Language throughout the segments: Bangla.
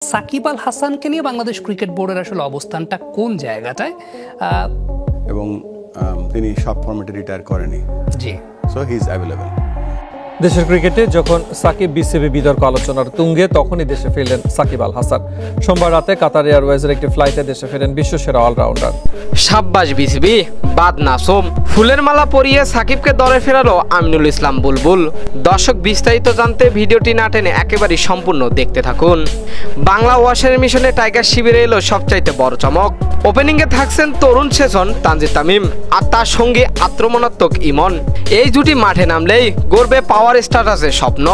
সাকিব আল হাসানকে নিয়ে বাংলাদেশ ক্রিকেট বোর্ডের আসলে অবস্থানটা কোন জায়গাটায় এবং তিনি সব ফরম্যাটে রিটায়ার করেনি জি সো হি ইজ অ্যাভেলেবল দেশের ক্রিকেটে যখন সাকিব বিসিবি বিতর্ক আলোচনার তুঙ্গে তখনই দেশে ফিরলেন সাকিব আল হাসান। সোমবার রাতে কাতার এয়ারওয়েজের একটি ফ্লাইটে দেশে ফেরেন বিশ্বসেরা অলরাউন্ডার। সাব্বাস বিসিবি বাদ নাসুম, ফুলের মালা পরিয়ে সাকিবকে দলে ফেরালো আমিনুল ইসলাম বুলবুল। দর্শক বিস্তারিত জানতে ভিডিওটি না টেনে একেবারেই সম্পূর্ণ দেখতে থাকুন। বাংলা ওয়াশের মিশনে টাইগার শিবিরে এলো সবচাইতে বড় চমক। ওপেনিংয়ে থাকছেন তরুণ সেজন তানজিদ তামিম আর তার সঙ্গে আক্রমণাত্মক ইমন। এই জুটি মাঠে নামলেই গড়বে পাওয়ার স্ট্যাটাসের স্বপ্ন।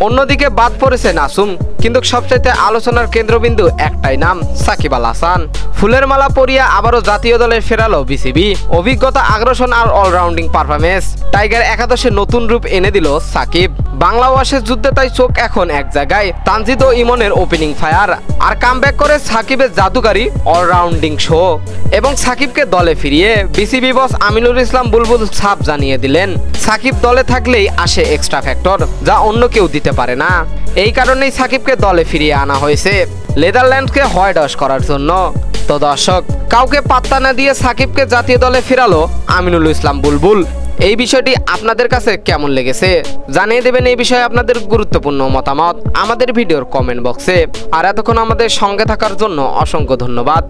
অন্যদিকে বাদ পড়েছে নাসুম, কিন্তু সবচাইতে আলোচনার কেন্দ্রবিন্দু একটাই নাম, সাকিব আল হাসান। ফুলের মালা পরিয়ে আবারও জাতীয় দলে ফেরালো বিসিবি। অভিজ্ঞতা, আগ্রাসন আর অলরাউন্ডিং পারফরমেন্স টাইগার একাদশে নতুন রূপ এনে দিল সাকিব। বাংলা ওয়াশের যুদ্ধে তাই চোখ এখন এক জায়গায়, তানজিদ ও ইমনের ওপেনিং ফায়ার আর কামব্যাক করে সাকিবের জাদুকারী অলরাউন্ডিং শো। এবং সাকিবকে দলে ফিরিয়ে বিসিবি বস আমিনুল ইসলাম বুলবুল সাফ জানিয়ে দিলেন, সাকিব দলে থাকলেই আসে এক্সট্রা ফ্যাক্টর, যা অন্য কেউ দিতে পারে না। এই কারণেই সাকিবকে দলে ফিরিয়ে আনা হয়েছে নেদারল্যান্ডসকে হোয়াইট ওয়াশ করার জন্য। তো দর্শক, কাউকে পাত্তা না দিয়ে সাকিবকে জাতীয় দলে ফেরালো আমিনুল ইসলাম বুলবুল। এই বিষয়টি আপনাদের কাছে কেমন লেগেছে জানিয়ে দেবেন এই বিষয়ে আপনাদের গুরুত্বপূর্ণ মতামত আমাদের ভিডিওর কমেন্ট বক্সে। আর এতক্ষণ আমাদের সঙ্গে থাকার জন্য অসংখ্য ধন্যবাদ।